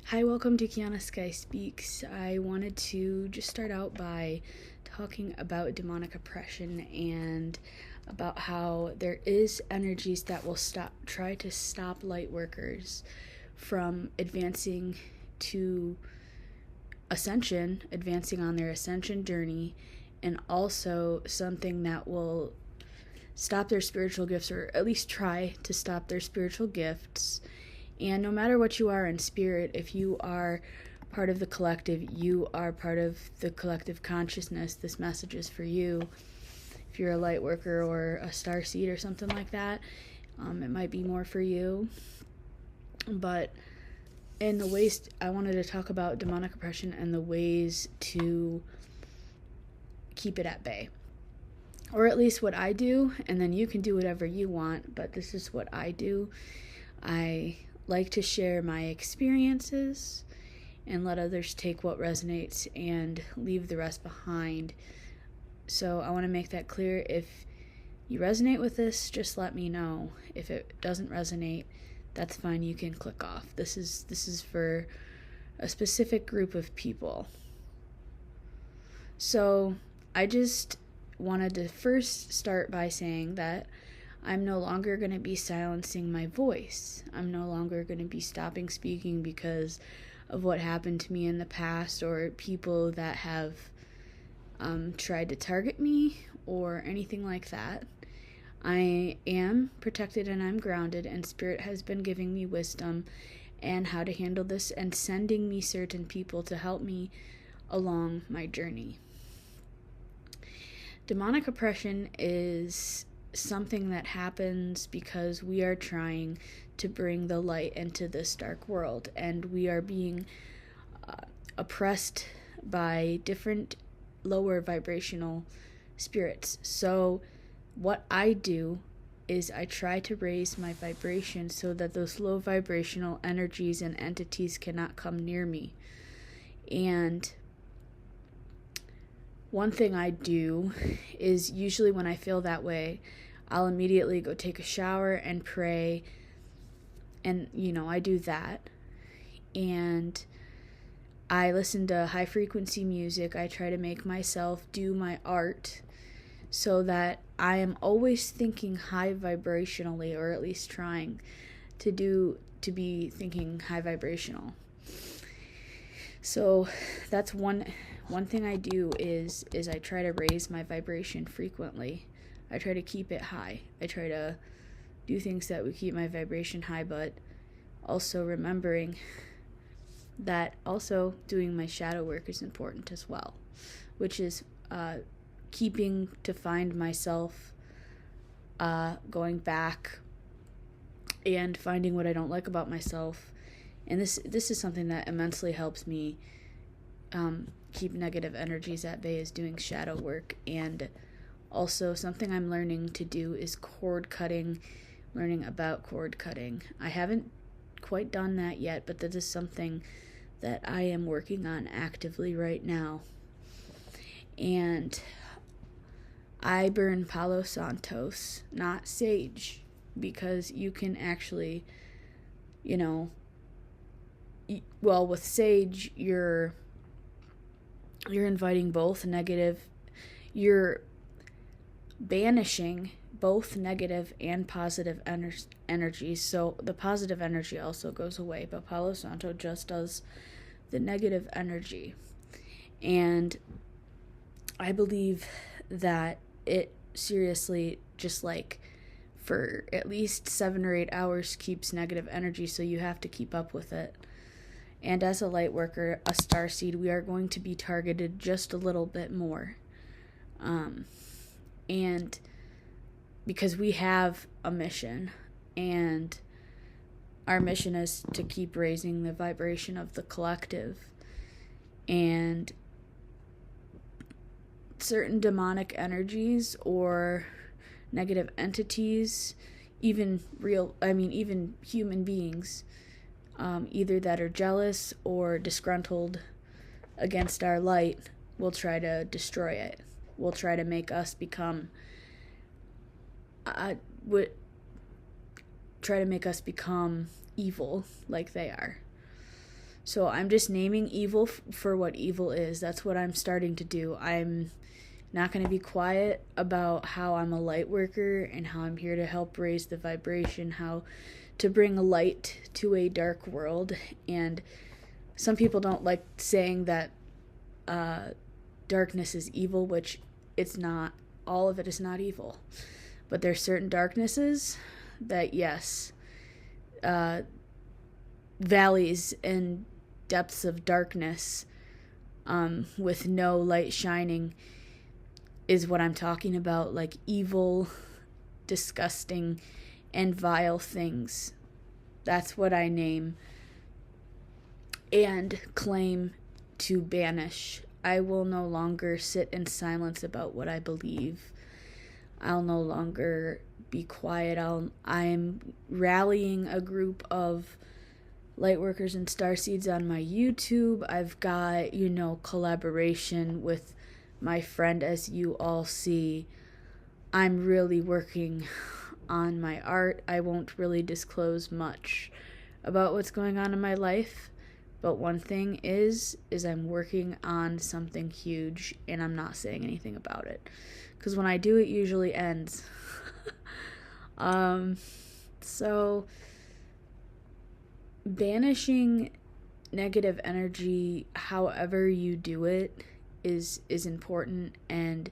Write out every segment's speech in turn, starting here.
Hi, welcome to Kiana Sky Speaks. I wanted to just start out by talking about demonic oppression and about how there is energies that will try to stop light workers from advancing to ascension, advancing on their ascension journey, and also something that will stop their spiritual gifts, or at least try to stop their spiritual gifts. And no matter what you are in spirit, if you are part of the collective, you are part of the collective consciousness, this message is for you. If you're a light worker or a star seed or something like that, it might be more for you. But in the ways, I wanted to talk about demonic oppression and the ways to keep it at bay. Or at least what I do, and then you can do whatever you want, but this is what I do. I like to share my experiences and let others take what resonates and leave the rest behind. So I want to make that clear. If you resonate with this, just let me know. If it doesn't resonate, that's fine. You can click off. This is for a specific group of people. So I just wanted to first start by saying that I'm no longer going to be silencing my voice. I'm no longer going to be stopping speaking because of what happened to me in the past or people that have tried to target me or anything like that. I am protected and I'm grounded, and Spirit has been giving me wisdom and how to handle this and sending me certain people to help me along my journey. Demonic oppression is something that happens because we are trying to bring the light into this dark world, and we are being oppressed by different lower vibrational spirits. So what I do is I try to raise my vibration so that those low vibrational energies and entities cannot come near me. And one thing I do is, usually when I feel that way, I'll immediately go take a shower and pray. And, I do that. And I listen to high frequency music. I try to make myself do my art so that I am always thinking high vibrationally, or at least trying to be thinking high vibrational. So that's one thing I do is I try to raise my vibration frequently. I try to keep it high. I try to do things that would keep my vibration high, but also remembering that also doing my shadow work is important as well, which is keeping to find myself, going back and finding what I don't like about myself. And this is something that immensely helps me keep negative energies at bay, is doing shadow work. And also something I'm learning to do is cord cutting, learning about cord cutting. I haven't quite done that yet, but that is something that I am working on actively right now. And I burn Palo Santos, not sage, because you can actually, with sage, you're inviting both negative, you're banishing both negative and positive energies. So the positive energy also goes away, but Palo Santo just does the negative energy. And I believe that it seriously, just like for at least 7 or 8 hours, keeps negative energy, so you have to keep up with it. And as a light worker, a star seed, we are going to be targeted just a little bit more. And because we have a mission, and our mission is to keep raising the vibration of the collective. And certain demonic energies or negative entities, even human beings, either that are jealous or disgruntled against our light, will try to destroy it. Will try to make us become evil like they are. So I'm just naming evil for what evil is. That's what I'm starting to do. I'm not going to be quiet about how I'm a light worker and how I'm here to help raise the vibration, how to bring light to a dark world. And some people don't like saying that darkness is evil, which it's not. All of it is not evil. But there's certain darknesses that, yes, valleys and depths of darkness with no light shining is what I'm talking about, like evil, disgusting, and vile things. That's what I name and claim to banish. I will no longer sit in silence about what I believe. I'll no longer be quiet. I'm rallying a group of lightworkers and starseeds on my YouTube. I've got, collaboration with my friend, as you all see. I'm really working on my art. I won't really disclose much about what's going on in my life, but one thing is I'm working on something huge, and I'm not saying anything about it, because when I do, it usually ends. So banishing negative energy, however you do it, is important. And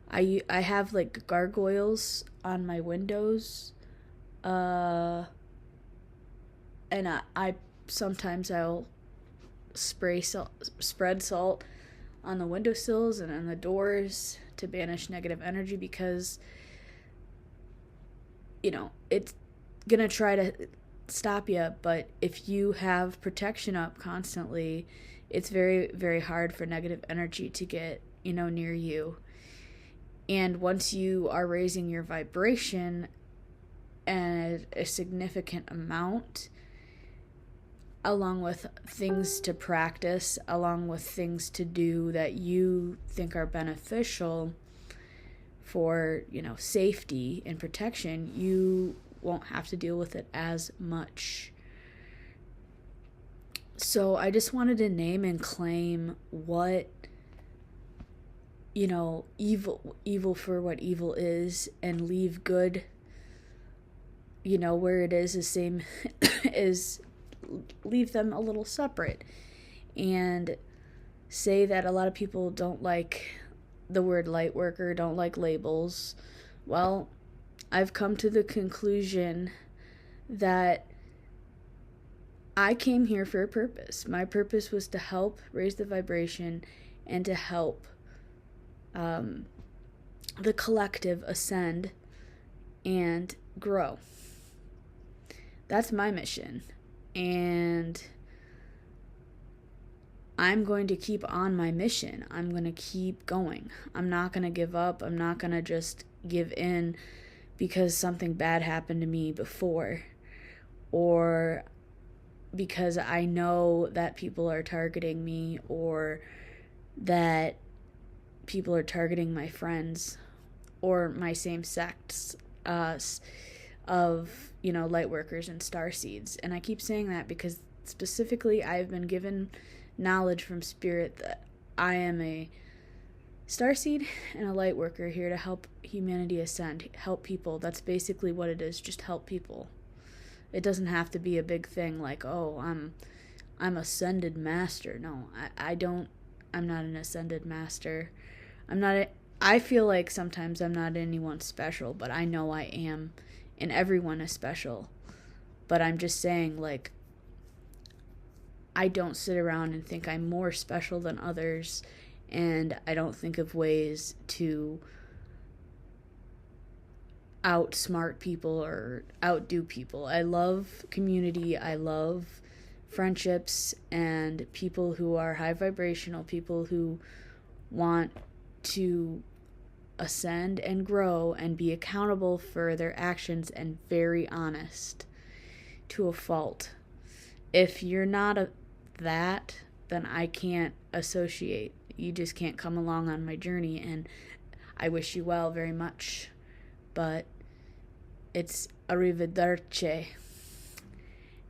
I have like gargoyles on my windows, and I sometimes I'll spread salt on the windowsills and on the doors to banish negative energy, because it's gonna try to stop you. But if you have protection up constantly, it's very, very hard for negative energy to get near you. And once you are raising your vibration at a significant amount, along with things to practice, along with things to do that you think are beneficial for, safety and protection, you won't have to deal with it as much. So I just wanted to name and claim what, evil for what evil is, and leave good, where it is the same as leave them a little separate, and say that a lot of people don't like the word light worker, don't like labels. Well, I've come to the conclusion that I came here for a purpose. My purpose was to help raise the vibration and to help the collective ascend and grow. That's my mission. And I'm going to keep on my mission. I'm going to keep going. I'm not going to give up. I'm not going to just give in because something bad happened to me before, or because I know that people are targeting me, or that people are targeting my friends or my same sects of light workers and starseeds. And I keep saying that because specifically I've been given knowledge from spirit that I am a starseed and a light worker here to help humanity ascend, help people. That's basically what it is, just help people. It doesn't have to be a big thing like, oh, I'm ascended master. No, I'm not an ascended master. I feel like sometimes I'm not anyone special, but I know I am, and everyone is special. But I'm just saying, like, I don't sit around and think I'm more special than others, and I don't think of ways to outsmart people or outdo people. I love community. I love friendships and people who are high vibrational, people who want to ascend and grow and be accountable for their actions and very honest to a fault. If you're not that, then I can't associate. You just can't come along on my journey, and I wish you well very much. But it's arrivederci.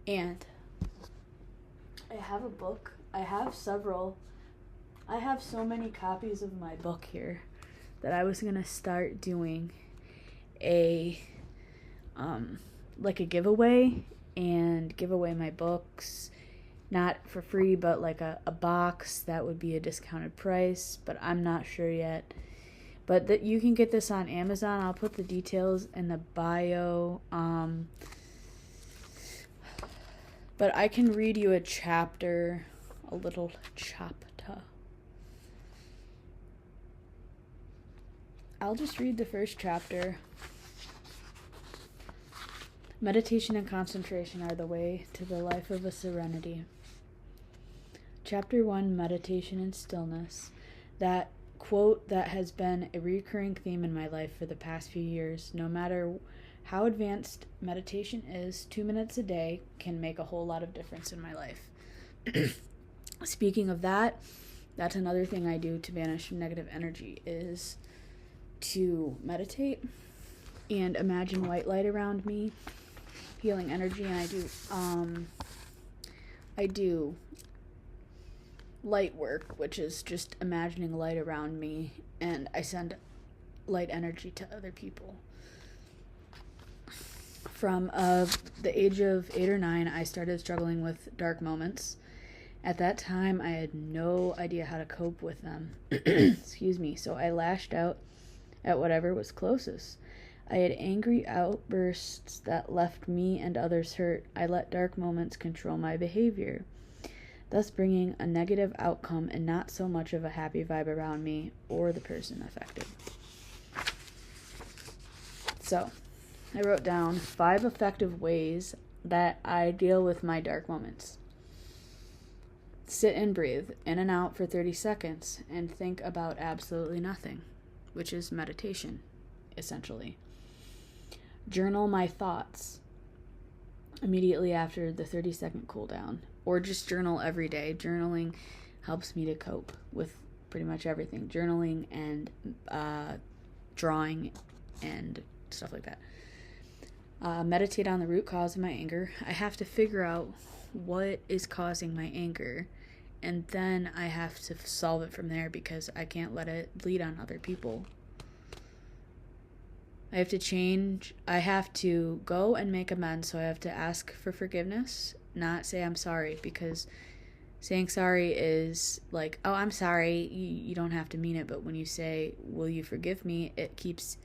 And I have a book. I have several. I have so many copies of my book here that I was going to start doing a like a giveaway and give away my books, not for free, but like a box that would be a discounted price, but I'm not sure yet. But that you can get this on Amazon. I'll put the details in the bio. But I can read you a little chapter. I'll just read the first chapter. Meditation and concentration are the way to the life of a serenity. Chapter 1, Meditation and Stillness. That quote that has been a recurring theme in my life for the past few years. No matter how advanced meditation is, 2 minutes a day can make a whole lot of difference in my life. Speaking of that, that's another thing I do to banish negative energy is to meditate and imagine white light around me, healing energy, and I do light work, which is just imagining light around me, and I send light energy to other people. From the age of 8 or 9, I started struggling with dark moments. At that time, I had no idea how to cope with them. Excuse me. So I lashed out at whatever was closest. I had angry outbursts that left me and others hurt. I let dark moments control my behavior, thus bringing a negative outcome and not so much of a happy vibe around me or the person affected. So, I wrote down 5 effective ways that I deal with my dark moments. Sit and breathe, in and out for 30 seconds, and think about absolutely nothing, which is meditation, essentially. Journal my thoughts immediately after the 30-second cool down, or just journal every day. Journaling helps me to cope with pretty much everything. Journaling and drawing and stuff like that. Meditate on the root cause of my anger. I have to figure out what is causing my anger, and then I have to solve it from there because I can't let it bleed on other people. I have to change. I have to go and make amends, so I have to ask for forgiveness, not say I'm sorry, because saying sorry is like, oh, I'm sorry, you don't have to mean it, but when you say, will you forgive me, it keeps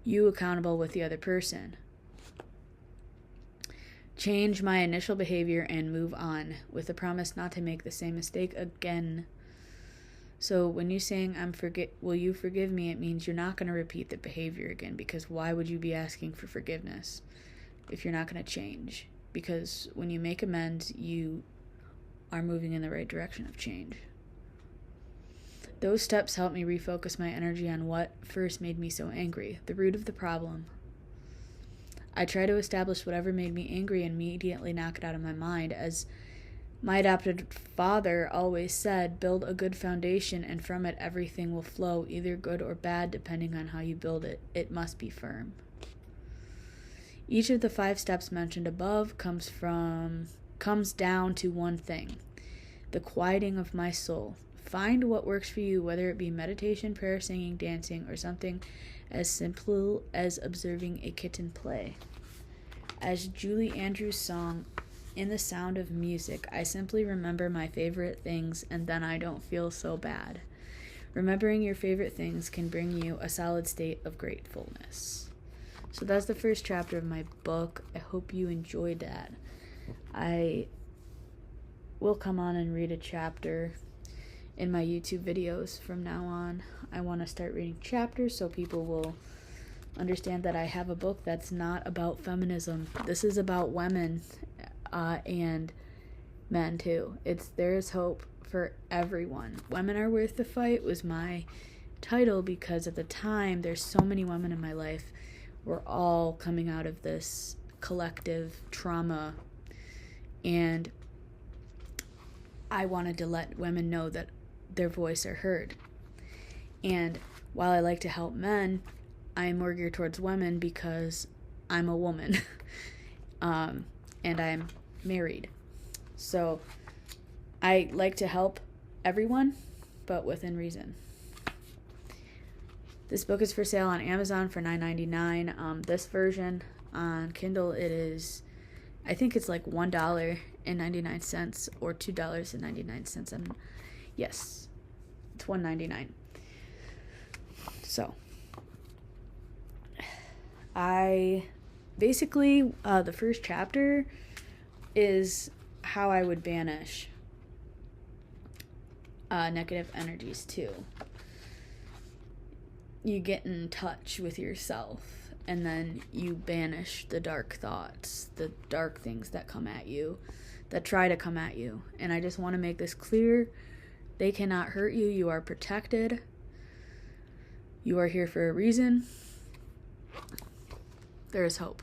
you accountable with the other person. Change my initial behavior and move on with a promise not to make the same mistake again. So when you're saying will you forgive me, it means you're not going to repeat the behavior again, because why would you be asking for forgiveness if you're not going to change? Because when you make amends, you are moving in the right direction of change. Those steps help me refocus my energy on what first made me so angry, the root of the problem. I try to establish whatever made me angry and immediately knock it out of my mind. As my adopted father always said, build a good foundation and from it everything will flow, either good or bad, depending on how you build it. It must be firm. Each of the 5 steps mentioned above comes down to one thing: the quieting of my soul. Find what works for you, whether it be meditation, prayer, singing, dancing, or something as simple as observing a kitten play. As Julie Andrews' song, "In the Sound of Music," I simply remember my favorite things and then I don't feel so bad. Remembering your favorite things can bring you a solid state of gratefulness. So that's the first chapter of my book. I hope you enjoyed that. I will come on and read a chapter in my YouTube videos from now on. I want to start reading chapters so people will understand that I have a book that's not about feminism. This is about women and men too. There is hope for everyone. Women Are Worth the Fight was my title because at the time there's so many women in my life. We're all coming out of this collective trauma, and I wanted to let women know that their voice are heard. And while I like to help men, I'm more geared towards women because I'm a woman and I'm married. So I like to help everyone, but within reason. This book is for sale on Amazon for $9.99. This version on Kindle, it is, I think it's like $1.99 or $2.99. Yes, it's $1.99. So, I basically, the first chapter is how I would banish negative energies too. You get in touch with yourself, and then you banish the dark thoughts, the dark things that come at you, that try to come at you. And I just want to make this clear. They cannot hurt you. You are protected. You are here for a reason. There is hope.